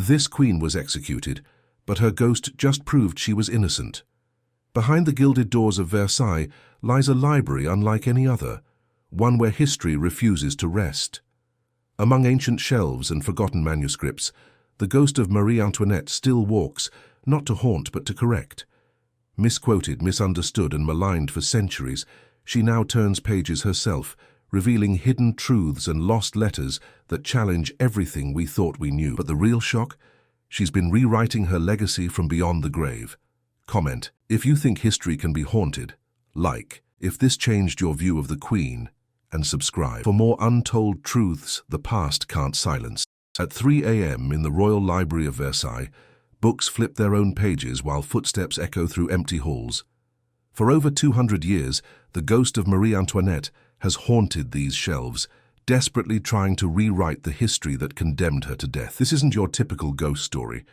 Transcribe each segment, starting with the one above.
This queen was executed, but her ghost just proved she was innocent. Behind the gilded doors of Versailles lies a library unlike any other, one where history refuses to rest. Among ancient shelves and forgotten manuscripts, the ghost of Marie Antoinette still walks, not to haunt but to correct. Misquoted, misunderstood, and maligned for centuries, she now turns pages herself, revealing hidden truths and lost letters that challenge everything we thought we knew. But the real shock? She's been rewriting her legacy from beyond the grave. Comment: if you think history can be haunted, like, if this changed your view of the Queen, and subscribe for more untold truths the past can't silence. At 3 a.m. in the Royal Library of Versailles, books flip their own pages while footsteps echo through empty halls. For over 200 years, the ghost of Marie Antoinette has haunted these shelves, desperately trying to rewrite the history that condemned her to death. This isn't your typical ghost story.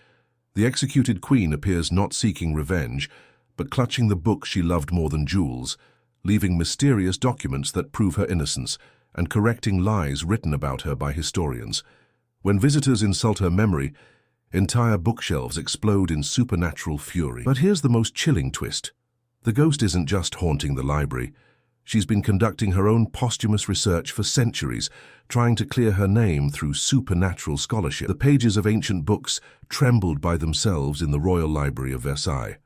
The executed queen appears not seeking revenge, but clutching the book she loved more than jewels, leaving mysterious documents that prove her innocence and correcting lies written about her by historians. When visitors insult her memory, entire bookshelves explode in supernatural fury. But here's the most chilling twist. The ghost isn't just haunting the library. She's been conducting her own posthumous research for centuries, trying to clear her name through supernatural scholarship. The pages of ancient books trembled by themselves in the Royal Library of Versailles.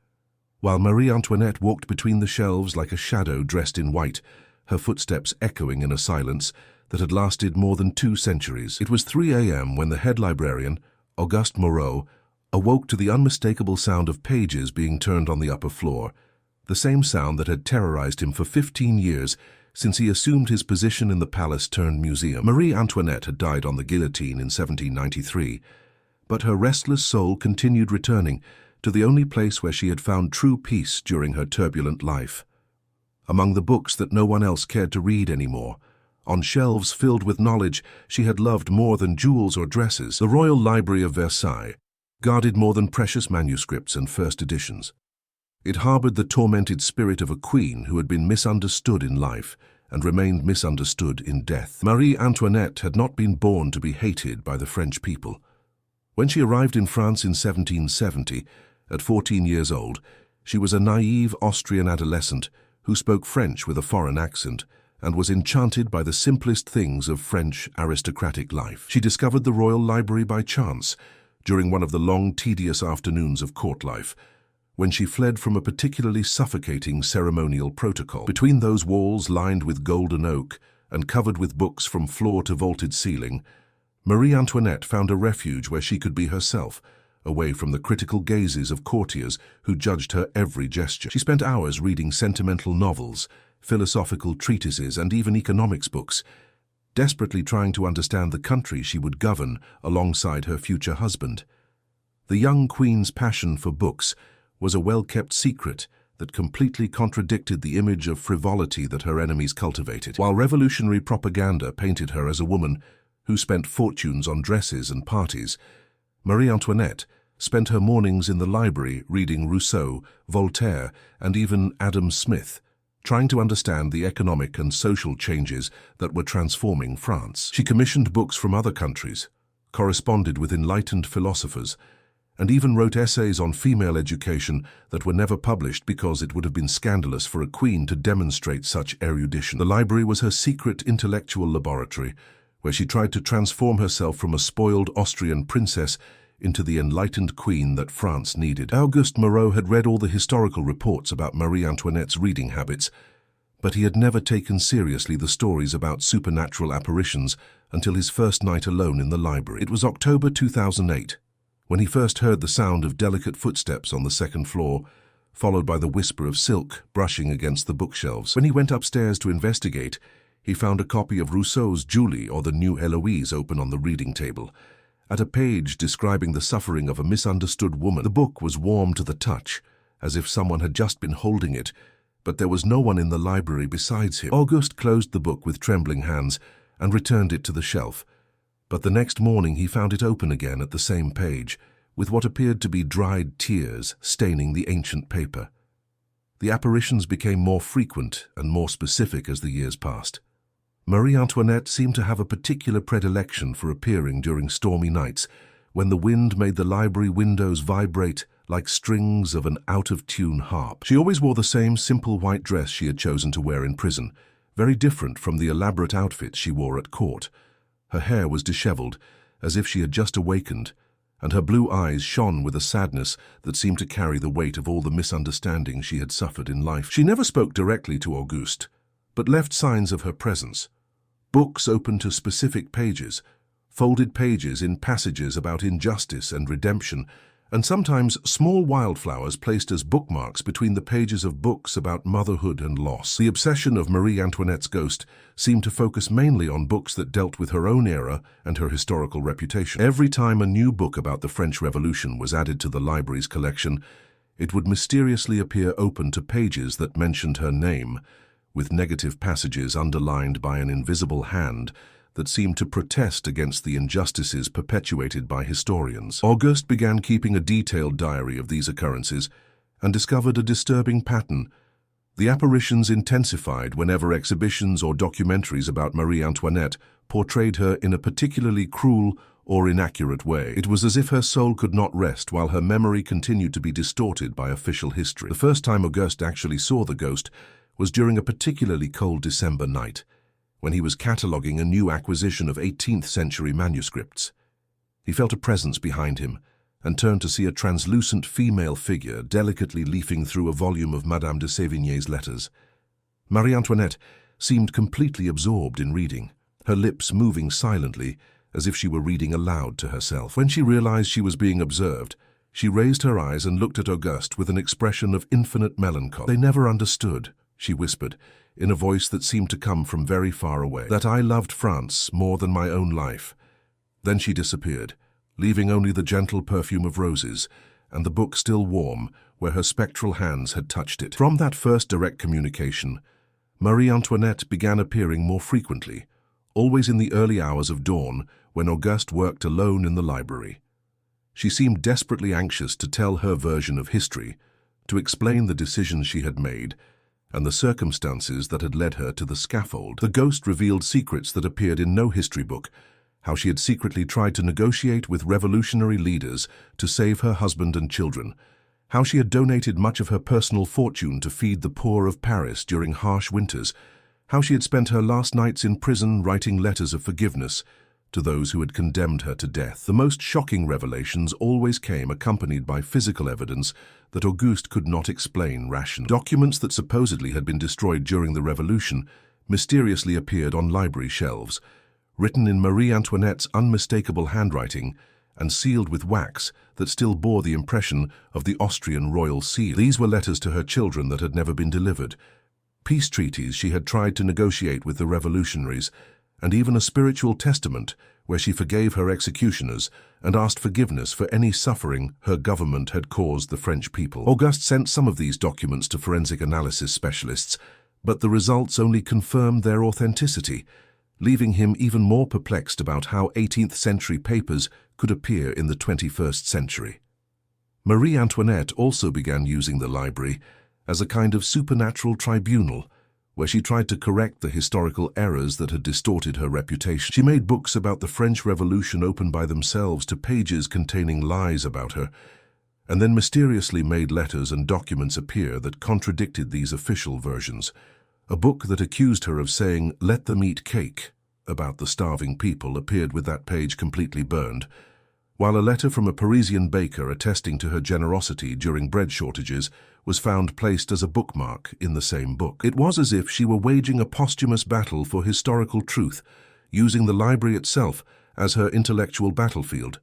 While Marie Antoinette walked between the shelves like a shadow dressed in white, her footsteps echoing in a silence that had lasted more than 2 centuries. It was 3 a.m. when the head librarian, Auguste Moreau, awoke to the unmistakable sound of pages being turned on the upper floor, the same sound that had terrorized him for 15 years since he assumed his position in the palace-turned-museum. Marie Antoinette had died on the guillotine in 1793, but her restless soul continued returning to the only place where she had found true peace during her turbulent life. Among the books that no one else cared to read anymore, on shelves filled with knowledge she had loved more than jewels or dresses, the Royal Library of Versailles guarded more than precious manuscripts and first editions. It harbored the tormented spirit of a queen who had been misunderstood in life and remained misunderstood in death. Marie Antoinette had not been born to be hated by the French people. When she arrived in France in 1770, at 14 years old, she was a naive Austrian adolescent who spoke French with a foreign accent and was enchanted by the simplest things of French aristocratic life. She discovered the Royal Library by chance, during one of the long, tedious afternoons of court life, when she fled from a particularly suffocating ceremonial protocol. Between those walls lined with golden oak and covered with books from floor to vaulted ceiling, Marie Antoinette found a refuge where she could be herself, away from the critical gazes of courtiers who judged her every gesture. She spent hours reading sentimental novels, philosophical treatises, and even economics books, desperately trying to understand the country she would govern alongside her future husband. The young queen's passion for books was a well-kept secret that completely contradicted the image of frivolity that her enemies cultivated. While revolutionary propaganda painted her as a woman who spent fortunes on dresses and parties, Marie Antoinette spent her mornings in the library reading Rousseau, Voltaire, and even Adam Smith, trying to understand the economic and social changes that were transforming France. She commissioned books from other countries, corresponded with enlightened philosophers, and even wrote essays on female education that were never published because it would have been scandalous for a queen to demonstrate such erudition. The library was her secret intellectual laboratory, where she tried to transform herself from a spoiled Austrian princess into the enlightened queen that France needed. Auguste Moreau had read all the historical reports about Marie Antoinette's reading habits, but he had never taken seriously the stories about supernatural apparitions until his first night alone in the library. It was October 2008, when he first heard the sound of delicate footsteps on the second floor, followed by the whisper of silk brushing against the bookshelves. When he went upstairs to investigate, he found a copy of Rousseau's Julie or the New Heloise open on the reading table. At a page describing the suffering of a misunderstood woman, the book was warm to the touch, as if someone had just been holding it, but there was no one in the library besides him. Auguste closed the book with trembling hands and returned it to the shelf, but the next morning he found it open again at the same page, with what appeared to be dried tears staining the ancient paper. The apparitions became more frequent and more specific as the years passed. Marie Antoinette seemed to have a particular predilection for appearing during stormy nights when the wind made the library windows vibrate like strings of an out-of-tune harp. She always wore the same simple white dress she had chosen to wear in prison, very different from the elaborate outfits she wore at court. Her hair was disheveled, as if she had just awakened, and her blue eyes shone with a sadness that seemed to carry the weight of all the misunderstandings she had suffered in life. She never spoke directly to Auguste, but left signs of her presence. Books open to specific pages, folded pages in passages about injustice and redemption, and sometimes small wildflowers placed as bookmarks between the pages of books about motherhood and loss. The obsession of Marie Antoinette's ghost seemed to focus mainly on books that dealt with her own era and her historical reputation. Every time a new book about the French Revolution was added to the library's collection, it would mysteriously appear open to pages that mentioned her name, with negative passages underlined by an invisible hand that seemed to protest against the injustices perpetuated by historians. Auguste began keeping a detailed diary of these occurrences and discovered a disturbing pattern. The apparitions intensified whenever exhibitions or documentaries about Marie Antoinette portrayed her in a particularly cruel or inaccurate way. It was as if her soul could not rest while her memory continued to be distorted by official history. The first time Auguste actually saw the ghost was during a particularly cold December night, when he was cataloguing a new acquisition of 18th-century manuscripts. He felt a presence behind him and turned to see a translucent female figure delicately leafing through a volume of Madame de Sévigné's letters. Marie Antoinette seemed completely absorbed in reading, her lips moving silently as if she were reading aloud to herself. When she realized she was being observed, she raised her eyes and looked at Auguste with an expression of infinite melancholy. "They never understood," she whispered, in a voice that seemed to come from very far away, "that I loved France more than my own life." Then she disappeared, leaving only the gentle perfume of roses and the book still warm where her spectral hands had touched it. From that first direct communication, Marie Antoinette began appearing more frequently, always in the early hours of dawn when Auguste worked alone in the library. She seemed desperately anxious to tell her version of history, to explain the decisions she had made, and the circumstances that had led her to the scaffold. The ghost revealed secrets that appeared in no history book, how she had secretly tried to negotiate with revolutionary leaders to save her husband and children, how she had donated much of her personal fortune to feed the poor of Paris during harsh winters, how she had spent her last nights in prison writing letters of forgiveness to those who had condemned her to death. The most shocking revelations always came accompanied by physical evidence that Auguste could not explain rationally. Documents that supposedly had been destroyed during the revolution mysteriously appeared on library shelves, written in Marie Antoinette's unmistakable handwriting and sealed with wax that still bore the impression of the Austrian royal seal. These were letters to her children that had never been delivered, peace treaties she had tried to negotiate with the revolutionaries, and even a spiritual testament where she forgave her executioners and asked forgiveness for any suffering her government had caused the French people. Auguste sent some of these documents to forensic analysis specialists, but the results only confirmed their authenticity, leaving him even more perplexed about how 18th-century papers could appear in the 21st century. Marie Antoinette also began using the library as a kind of supernatural tribunal, where she tried to correct the historical errors that had distorted her reputation. She made books about the French Revolution open by themselves to pages containing lies about her, and then mysteriously made letters and documents appear that contradicted these official versions. A book that accused her of saying, "Let them eat cake," about the starving people appeared with that page completely burned, while a letter from a Parisian baker attesting to her generosity during bread shortages was found placed as a bookmark in the same book. It was as if she were waging a posthumous battle for historical truth, using the library itself as her intellectual battlefield.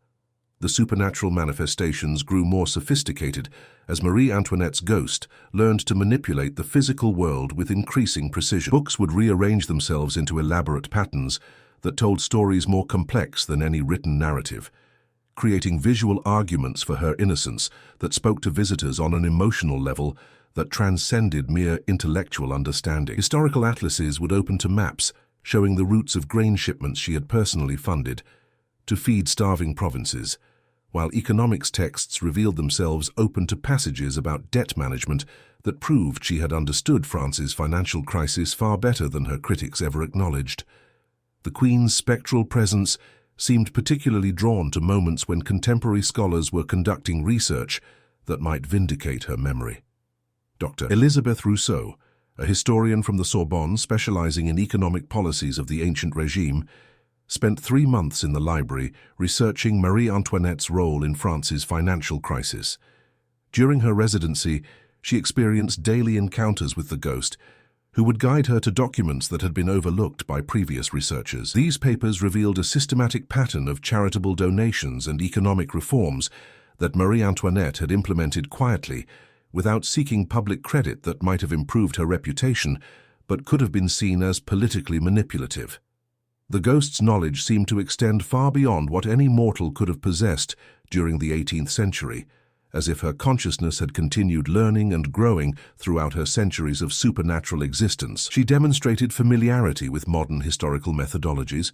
The supernatural manifestations grew more sophisticated as Marie Antoinette's ghost learned to manipulate the physical world with increasing precision. Books would rearrange themselves into elaborate patterns that told stories more complex than any written narrative, creating visual arguments for her innocence that spoke to visitors on an emotional level that transcended mere intellectual understanding. Historical atlases would open to maps showing the routes of grain shipments she had personally funded to feed starving provinces, while economics texts revealed themselves open to passages about debt management that proved she had understood France's financial crisis far better than her critics ever acknowledged. The Queen's spectral presence seemed particularly drawn to moments when contemporary scholars were conducting research that might vindicate her memory. Dr. Elisabeth Rousseau, a historian from the Sorbonne specializing in economic policies of the ancient regime, spent 3 months in the library researching Marie Antoinette's role in France's financial crisis. During her residency, she experienced daily encounters with the ghost, who would guide her to documents that had been overlooked by previous researchers. These papers revealed a systematic pattern of charitable donations and economic reforms that Marie Antoinette had implemented quietly, without seeking public credit that might have improved her reputation, but could have been seen as politically manipulative. The ghost's knowledge seemed to extend far beyond what any mortal could have possessed during the 18th century, as if her consciousness had continued learning and growing throughout her centuries of supernatural existence. She demonstrated familiarity with modern historical methodologies,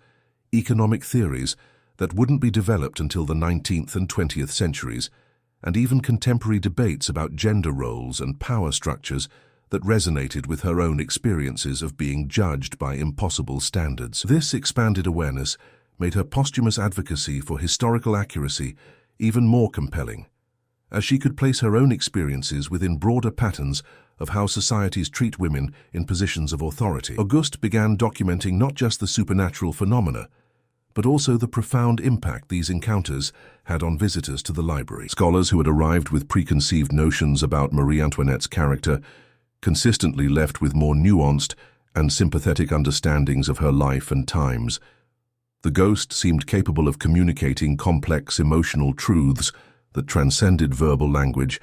economic theories that wouldn't be developed until the 19th and 20th centuries, and even contemporary debates about gender roles and power structures that resonated with her own experiences of being judged by impossible standards. This expanded awareness made her posthumous advocacy for historical accuracy even more compelling, as she could place her own experiences within broader patterns of how societies treat women in positions of authority. Auguste began documenting not just the supernatural phenomena, but also the profound impact these encounters had on visitors to the library. Scholars who had arrived with preconceived notions about Marie Antoinette's character consistently left with more nuanced and sympathetic understandings of her life and times. The ghost seemed capable of communicating complex emotional truths that transcended verbal language,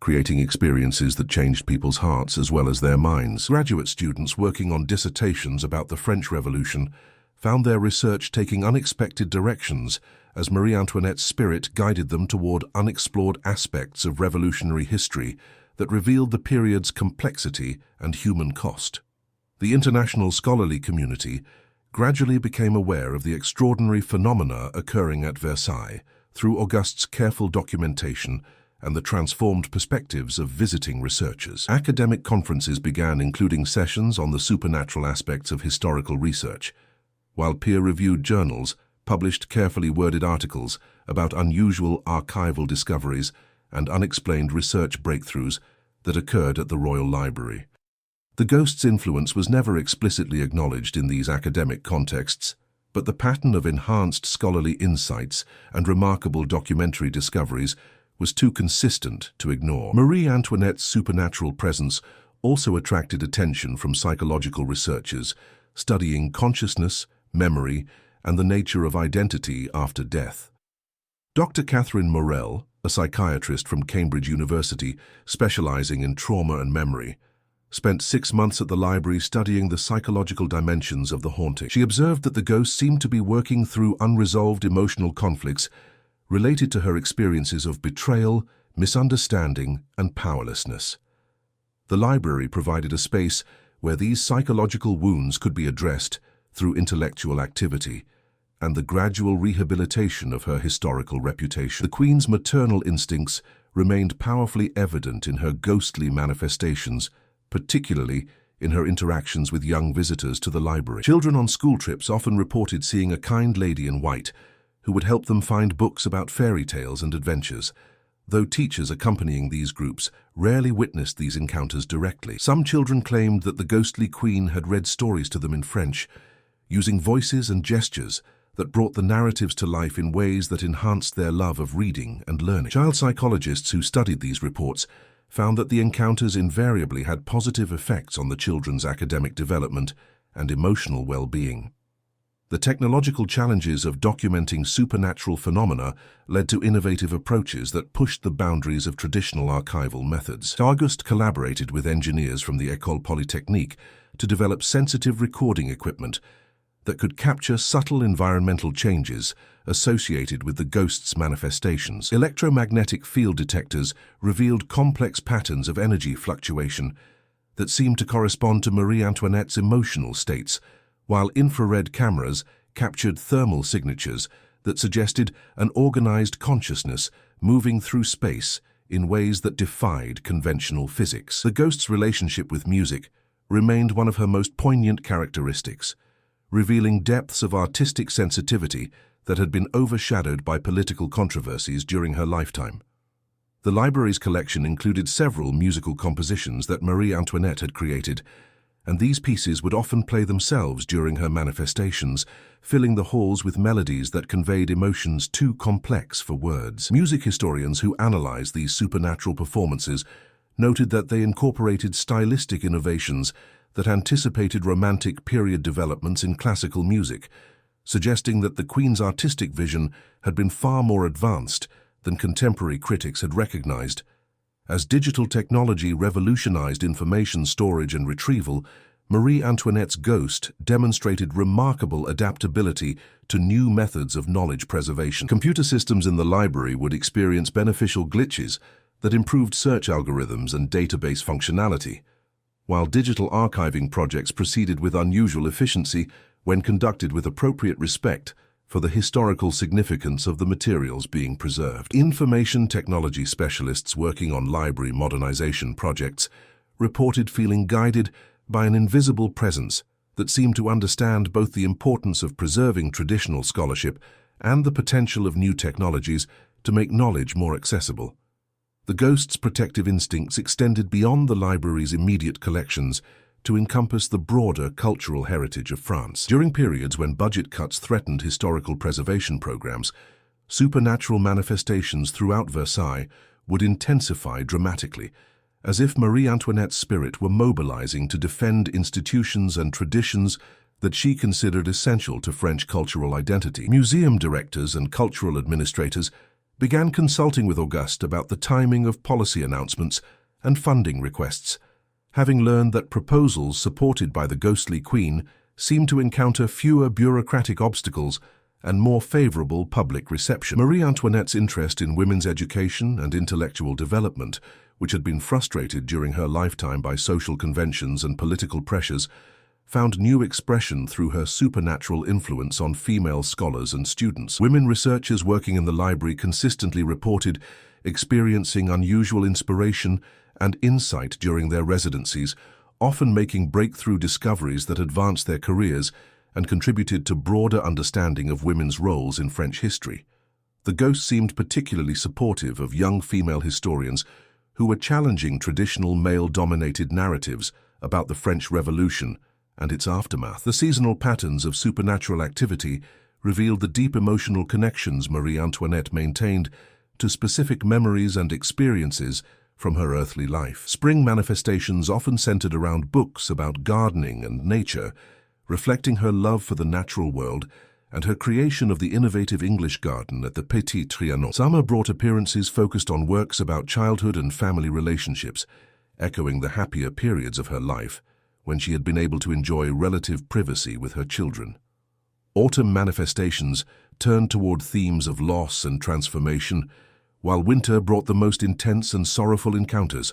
creating experiences that changed people's hearts as well as their minds. Graduate students working on dissertations about the French Revolution found their research taking unexpected directions as Marie Antoinette's spirit guided them toward unexplored aspects of revolutionary history that revealed the period's complexity and human cost. The international scholarly community gradually became aware of the extraordinary phenomena occurring at Versailles through Auguste's careful documentation and the transformed perspectives of visiting researchers. Academic conferences began, including sessions on the supernatural aspects of historical research, while peer-reviewed journals published carefully worded articles about unusual archival discoveries and unexplained research breakthroughs that occurred at the Royal Library. The ghost's influence was never explicitly acknowledged in these academic contexts, but the pattern of enhanced scholarly insights and remarkable documentary discoveries was too consistent to ignore. Marie Antoinette's supernatural presence also attracted attention from psychological researchers studying consciousness, memory, and the nature of identity after death. Dr. Catherine Morel, a psychiatrist from Cambridge University specializing in trauma and memory, spent 6 months at the library studying the psychological dimensions of the haunting. She observed that the ghost seemed to be working through unresolved emotional conflicts related to her experiences of betrayal, misunderstanding, and powerlessness. The library provided a space where these psychological wounds could be addressed through intellectual activity and the gradual rehabilitation of her historical reputation. The Queen's maternal instincts remained powerfully evident in her ghostly manifestations, particularly in her interactions with young visitors to the library. Children on school trips often reported seeing a kind lady in white who would help them find books about fairy tales and adventures, though teachers accompanying these groups rarely witnessed these encounters directly. Some children claimed that the ghostly queen had read stories to them in French, using voices and gestures that brought the narratives to life in ways that enhanced their love of reading and learning. Child psychologists who studied these reports found that the encounters invariably had positive effects on the children's academic development and emotional well-being. The technological challenges of documenting supernatural phenomena led to innovative approaches that pushed the boundaries of traditional archival methods. Auguste collaborated with engineers from the École Polytechnique to develop sensitive recording equipment that could capture subtle environmental changes associated with the ghost's manifestations. Electromagnetic field detectors revealed complex patterns of energy fluctuation that seemed to correspond to Marie Antoinette's emotional states, while infrared cameras captured thermal signatures that suggested an organized consciousness moving through space in ways that defied conventional physics. The ghost's relationship with music remained one of her most poignant characteristics, revealing depths of artistic sensitivity that had been overshadowed by political controversies during her lifetime. The library's collection included several musical compositions that Marie Antoinette had created, and these pieces would often play themselves during her manifestations, filling the halls with melodies that conveyed emotions too complex for words. Music historians who analyzed these supernatural performances noted that they incorporated stylistic innovations that anticipated romantic period developments in classical music, suggesting that the Queen's artistic vision had been far more advanced than contemporary critics had recognized. As digital technology revolutionized information storage and retrieval, Marie Antoinette's ghost demonstrated remarkable adaptability to new methods of knowledge preservation. Computer systems in the library would experience beneficial glitches that improved search algorithms and database functionality, while digital archiving projects proceeded with unusual efficiency when conducted with appropriate respect for the historical significance of the materials being preserved. Information technology specialists working on library modernization projects reported feeling guided by an invisible presence that seemed to understand both the importance of preserving traditional scholarship and the potential of new technologies to make knowledge more accessible. The ghost's protective instincts extended beyond the library's immediate collections to encompass the broader cultural heritage of France. During periods when budget cuts threatened historical preservation programs, supernatural manifestations throughout Versailles would intensify dramatically, as if Marie Antoinette's spirit were mobilizing to defend institutions and traditions that she considered essential to French cultural identity. Museum directors and cultural administrators began consulting with Auguste about the timing of policy announcements and funding requests, having learned that proposals supported by the ghostly Queen seemed to encounter fewer bureaucratic obstacles and more favorable public reception. Marie Antoinette's interest in women's education and intellectual development, which had been frustrated during her lifetime by social conventions and political pressures, found new expression through her supernatural influence on female scholars and students. Women researchers working in the library consistently reported experiencing unusual inspiration and insight during their residencies, often making breakthrough discoveries that advanced their careers and contributed to broader understanding of women's roles in French history. The ghost seemed particularly supportive of young female historians who were challenging traditional male-dominated narratives about the French Revolution and its aftermath. The seasonal patterns of supernatural activity revealed the deep emotional connections Marie Antoinette maintained to specific memories and experiences from her earthly life. Spring manifestations often centered around books about gardening and nature, reflecting her love for the natural world and her creation of the innovative English garden at the Petit Trianon. Summer brought appearances focused on works about childhood and family relationships, echoing the happier periods of her life when she had been able to enjoy relative privacy with her children. Autumn manifestations turned toward themes of loss and transformation, while winter brought the most intense and sorrowful encounters,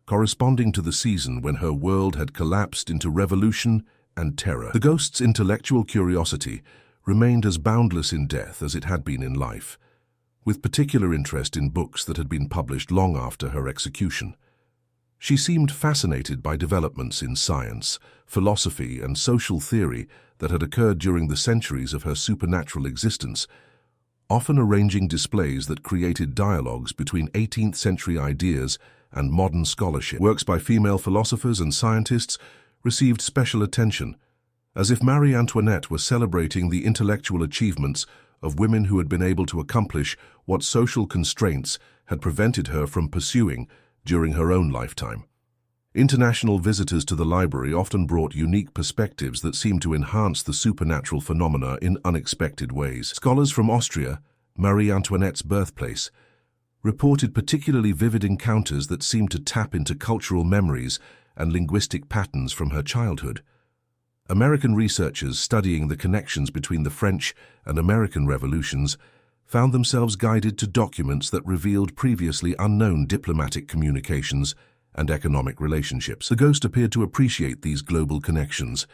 corresponding to the season when her world had collapsed into revolution and terror. The ghost's intellectual curiosity remained as boundless in death as it had been in life, with particular interest in books that had been published long after her execution. She seemed fascinated by developments in science, philosophy, and social theory that had occurred during the centuries of her supernatural existence, often arranging displays that created dialogues between 18th-century ideas and modern scholarship. Works by female philosophers and scientists received special attention, as if Marie Antoinette were celebrating the intellectual achievements of women who had been able to accomplish what social constraints had prevented her from pursuing during her own lifetime. International visitors to the library often brought unique perspectives that seemed to enhance the supernatural phenomena in unexpected ways. Scholars from Austria, Marie Antoinette's birthplace, reported particularly vivid encounters that seemed to tap into cultural memories and linguistic patterns from her childhood. American researchers studying the connections between the French and American revolutions found themselves guided to documents that revealed previously unknown diplomatic communications and economic relationships. The ghost appeared to appreciate these global connections,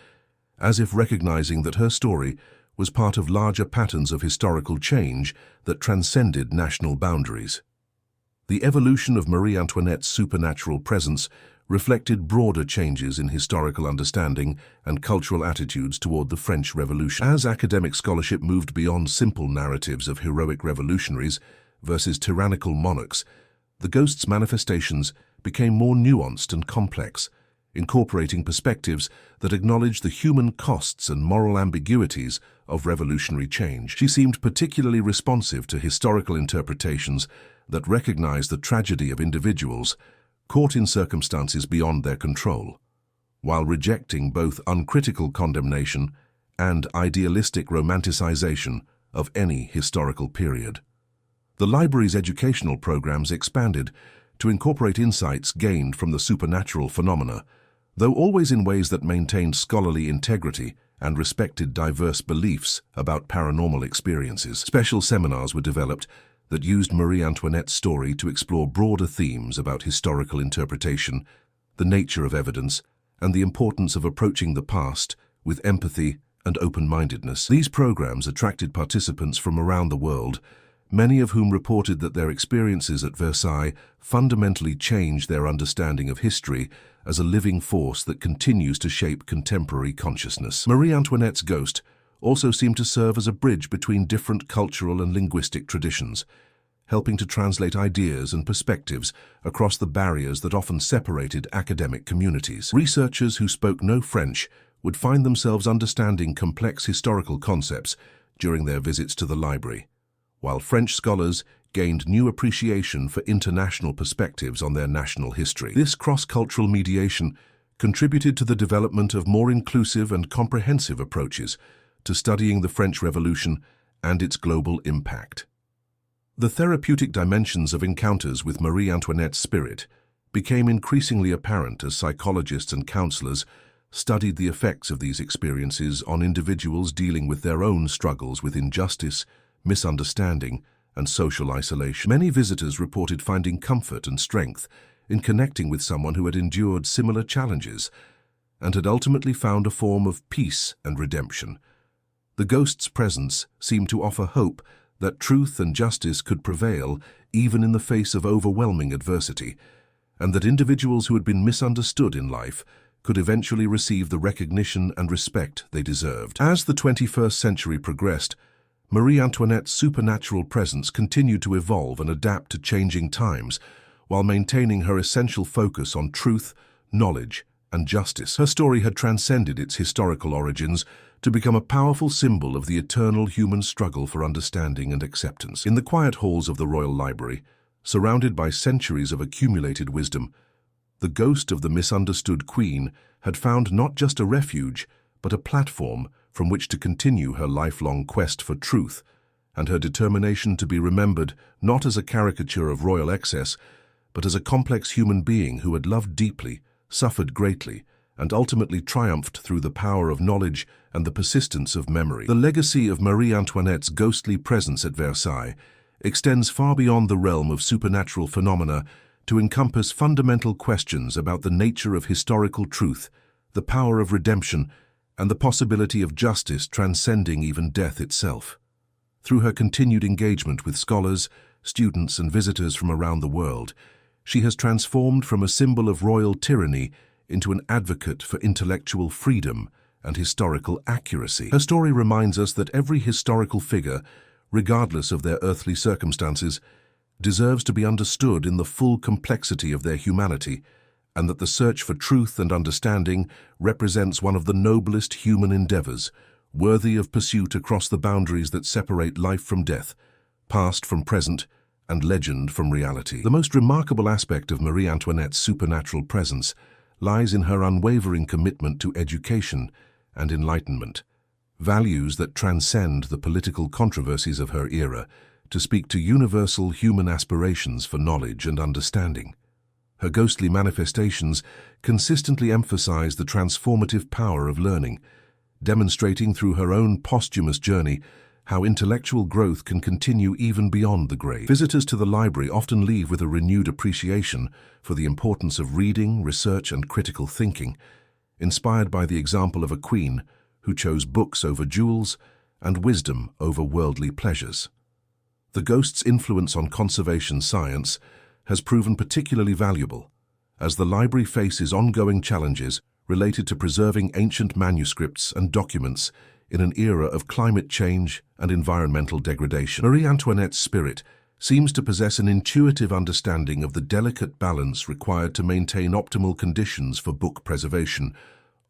as if recognizing that her story was part of larger patterns of historical change that transcended national boundaries. The evolution of Marie Antoinette's supernatural presence reflected broader changes in historical understanding and cultural attitudes toward the French Revolution. As academic scholarship moved beyond simple narratives of heroic revolutionaries versus tyrannical monarchs, the ghost's manifestations became more nuanced and complex, incorporating perspectives that acknowledged the human costs and moral ambiguities of revolutionary change. She seemed particularly responsive to historical interpretations that recognized the tragedy of individuals caught in circumstances beyond their control, while rejecting both uncritical condemnation and idealistic romanticization of any historical period. The library's educational programs expanded to incorporate insights gained from the supernatural phenomena, though always in ways that maintained scholarly integrity and respected diverse beliefs about paranormal experiences. Special seminars were developed that used Marie Antoinette's story to explore broader themes about historical interpretation, the nature of evidence, and the importance of approaching the past with empathy and open-mindedness. These programs attracted participants from around the world, many of whom reported that their experiences at Versailles fundamentally changed their understanding of history as a living force that continues to shape contemporary consciousness. Marie Antoinette's ghost also seemed to serve as a bridge between different cultural and linguistic traditions, helping to translate ideas and perspectives across the barriers that often separated academic communities. Researchers who spoke no French would find themselves understanding complex historical concepts during their visits to the library, while French scholars gained new appreciation for international perspectives on their national history. This cross-cultural mediation contributed to the development of more inclusive and comprehensive approaches to studying the French Revolution and its global impact. The therapeutic dimensions of encounters with Marie Antoinette's spirit became increasingly apparent as psychologists and counselors studied the effects of these experiences on individuals dealing with their own struggles with injustice, misunderstanding, and social isolation. Many visitors reported finding comfort and strength in connecting with someone who had endured similar challenges and had ultimately found a form of peace and redemption. The ghost's presence seemed to offer hope that truth and justice could prevail even in the face of overwhelming adversity, and that individuals who had been misunderstood in life could eventually receive the recognition and respect they deserved. As the 21st century progressed, Marie Antoinette's supernatural presence continued to evolve and adapt to changing times, while maintaining her essential focus on truth, knowledge, and justice. Her story had transcended its historical origins to become a powerful symbol of the eternal human struggle for understanding and acceptance. In the quiet halls of the Royal Library, surrounded by centuries of accumulated wisdom, the ghost of the misunderstood queen had found not just a refuge, but a platform from which to continue her lifelong quest for truth and her determination to be remembered not as a caricature of royal excess, but as a complex human being who had loved deeply, suffered greatly, and ultimately triumphed through the power of knowledge and the persistence of memory. The legacy of Marie Antoinette's ghostly presence at Versailles extends far beyond the realm of supernatural phenomena to encompass fundamental questions about the nature of historical truth, the power of redemption, and the possibility of justice transcending even death itself. Through her continued engagement with scholars, students, and visitors from around the world, she has transformed from a symbol of royal tyranny into an advocate for intellectual freedom and historical accuracy. Her story reminds us that every historical figure, regardless of their earthly circumstances, deserves to be understood in the full complexity of their humanity, and that the search for truth and understanding represents one of the noblest human endeavors, worthy of pursuit across the boundaries that separate life from death, past from present, and legend from reality. The most remarkable aspect of Marie Antoinette's supernatural presence lies in her unwavering commitment to education and enlightenment, values that transcend the political controversies of her era to speak to universal human aspirations for knowledge and understanding. Her ghostly manifestations consistently emphasize the transformative power of learning, demonstrating through her own posthumous journey how intellectual growth can continue even beyond the grave. Visitors to the library often leave with a renewed appreciation for the importance of reading, research, and critical thinking, inspired by the example of a queen who chose books over jewels and wisdom over worldly pleasures. The ghost's influence on conservation science has proven particularly valuable, as the library faces ongoing challenges related to preserving ancient manuscripts and documents in an era of climate change and environmental degradation. Marie Antoinette's spirit seems to possess an intuitive understanding of the delicate balance required to maintain optimal conditions for book preservation,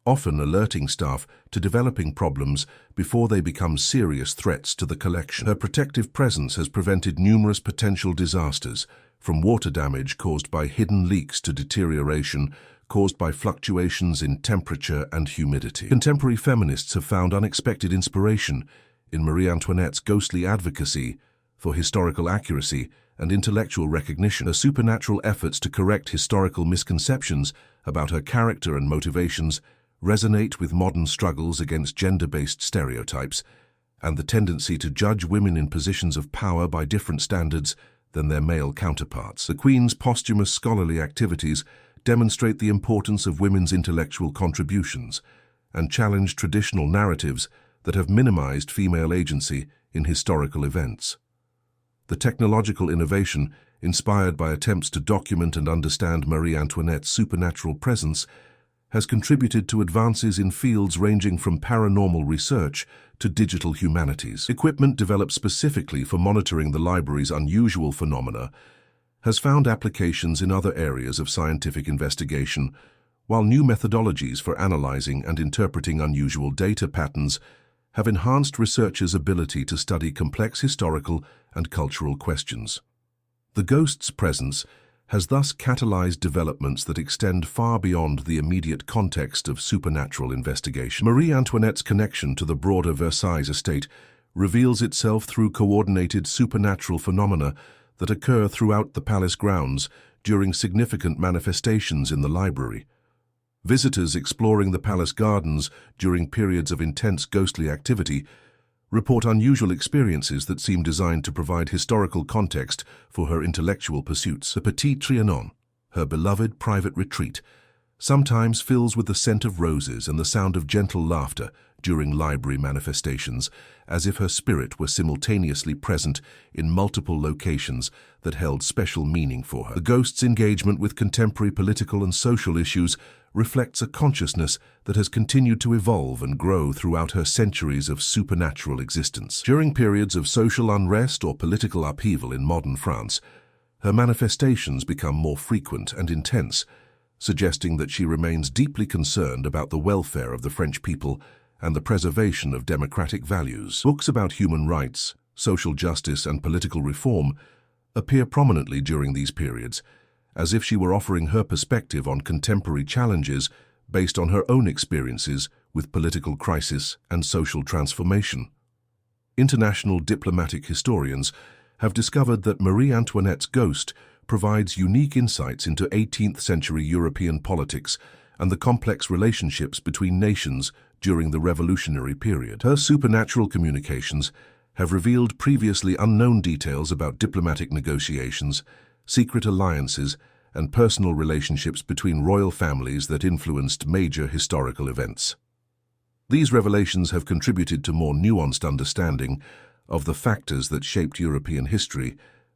often alerting staff to developing problems before they become serious threats to the collection. Her protective presence has prevented numerous potential disasters, from water damage caused by hidden leaks to deterioration caused by fluctuations in temperature and humidity. Contemporary feminists have found unexpected inspiration in Marie Antoinette's ghostly advocacy for historical accuracy and intellectual recognition. Her supernatural efforts to correct historical misconceptions about her character and motivations resonate with modern struggles against gender-based stereotypes and the tendency to judge women in positions of power by different standards than their male counterparts. The Queen's posthumous scholarly activities demonstrate the importance of women's intellectual contributions and challenge traditional narratives that have minimized female agency in historical events. The technological innovation, inspired by attempts to document and understand Marie Antoinette's supernatural presence, has contributed to advances in fields ranging from paranormal research to digital humanities. Equipment developed specifically for monitoring the library's unusual phenomena has found applications in other areas of scientific investigation, while new methodologies for analyzing and interpreting unusual data patterns have enhanced researchers' ability to study complex historical and cultural questions. The ghost's presence has thus catalyzed developments that extend far beyond the immediate context of supernatural investigation. Marie Antoinette's connection to the broader Versailles estate reveals itself through coordinated supernatural phenomena that occur throughout the palace grounds during significant manifestations in the library. Visitors exploring the palace gardens during periods of intense ghostly activity report unusual experiences that seem designed to provide historical context for her intellectual pursuits. The Petit Trianon, her beloved private retreat, sometimes fills with the scent of roses and the sound of gentle laughter during library manifestations, as if her spirit were simultaneously present in multiple locations that held special meaning for her. The ghost's engagement with contemporary political and social issues reflects a consciousness that has continued to evolve and grow throughout her centuries of supernatural existence. During periods of social unrest or political upheaval in modern France, her manifestations become more frequent and intense, suggesting that she remains deeply concerned about the welfare of the French people and the preservation of democratic values. Books about human rights, social justice, and political reform appear prominently during these periods, as if she were offering her perspective on contemporary challenges based on her own experiences with political crisis and social transformation. International diplomatic historians have discovered that Marie Antoinette's ghost provides unique insights into 18th-century European politics and the complex relationships between nations during the revolutionary period. Her supernatural communications have revealed previously unknown details about diplomatic negotiations, secret alliances, and personal relationships between royal families that influenced major historical events. These revelations have contributed to more nuanced understanding of the factors that shaped European history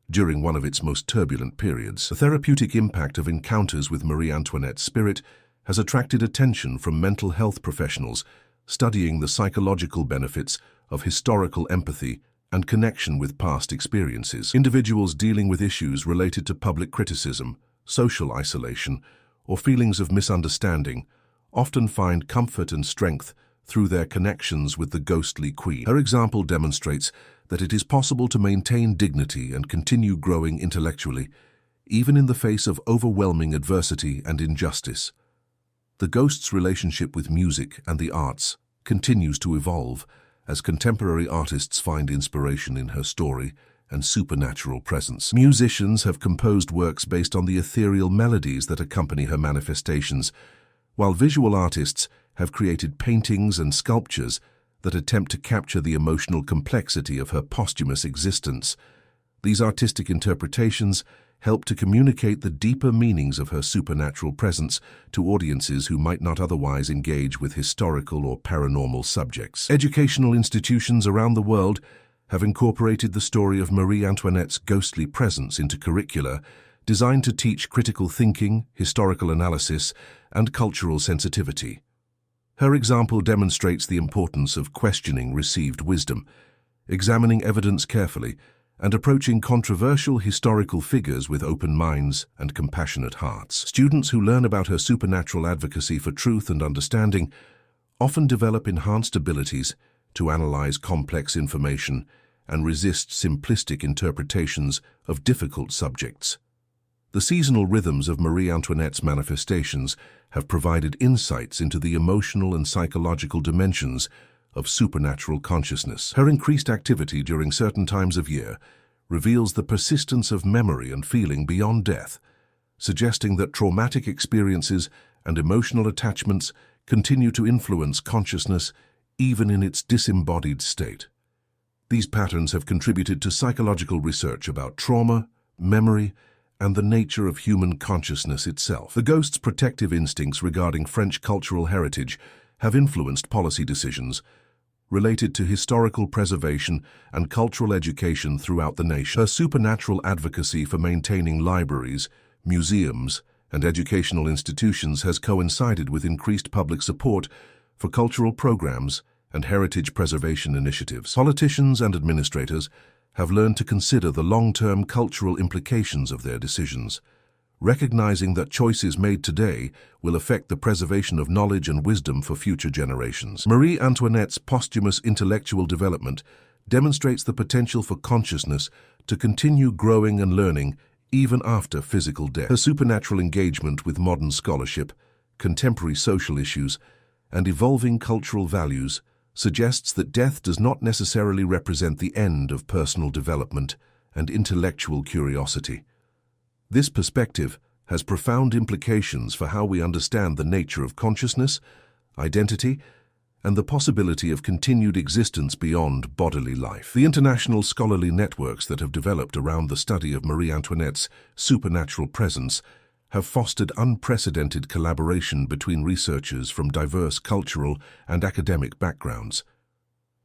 during one of its most turbulent periods. The therapeutic impact of encounters with Marie Antoinette's spirit has attracted attention from mental health professionals studying the psychological benefits of historical empathy and connection with past experiences. Individuals dealing with issues related to public criticism, social isolation, or feelings of misunderstanding often find comfort and strength through their connections with the ghostly queen. Her example demonstrates that it is possible to maintain dignity and continue growing intellectually, even in the face of overwhelming adversity and injustice. The ghost's relationship with music and the arts continues to evolve as contemporary artists find inspiration in her story and supernatural presence. Musicians have composed works based on the ethereal melodies that accompany her manifestations, while visual artists have created paintings and sculptures that attempt to capture the emotional complexity of her posthumous existence. These artistic interpretations help to communicate the deeper meanings of her supernatural presence to audiences who might not otherwise engage with historical or paranormal subjects. Educational institutions around the world have incorporated the story of Marie Antoinette's ghostly presence into curricula designed to teach critical thinking, historical analysis, and cultural sensitivity. Her example demonstrates the importance of questioning received wisdom, examining evidence carefully, and approaching controversial historical figures with open minds and compassionate hearts. Students who learn about her supernatural advocacy for truth and understanding often develop enhanced abilities to analyze complex information and resist simplistic interpretations of difficult subjects. The seasonal rhythms of Marie Antoinette's manifestations have provided insights into the emotional and psychological dimensions of supernatural consciousness. Her increased activity during certain times of year reveals the persistence of memory and feeling beyond death, suggesting that traumatic experiences and emotional attachments continue to influence consciousness even in its disembodied state. These patterns have contributed to psychological research about trauma, memory, and the nature of human consciousness itself. The ghost's protective instincts regarding French cultural heritage have influenced policy decisions related to historical preservation and cultural education throughout the nation. Her supernatural advocacy for maintaining libraries, museums, and educational institutions has coincided with increased public support for cultural programs and heritage preservation initiatives. Politicians and administrators have learned to consider the long-term cultural implications of their decisions, recognizing that choices made today will affect the preservation of knowledge and wisdom for future generations. Marie Antoinette's posthumous intellectual development demonstrates the potential for consciousness to continue growing and learning even after physical death. Her supernatural engagement with modern scholarship, contemporary social issues, and evolving cultural values suggests that death does not necessarily represent the end of personal development and intellectual curiosity. This perspective has profound implications for how we understand the nature of consciousness, identity, and the possibility of continued existence beyond bodily life. The international scholarly networks that have developed around the study of Marie Antoinette's supernatural presence have fostered unprecedented collaboration between researchers from diverse cultural and academic backgrounds.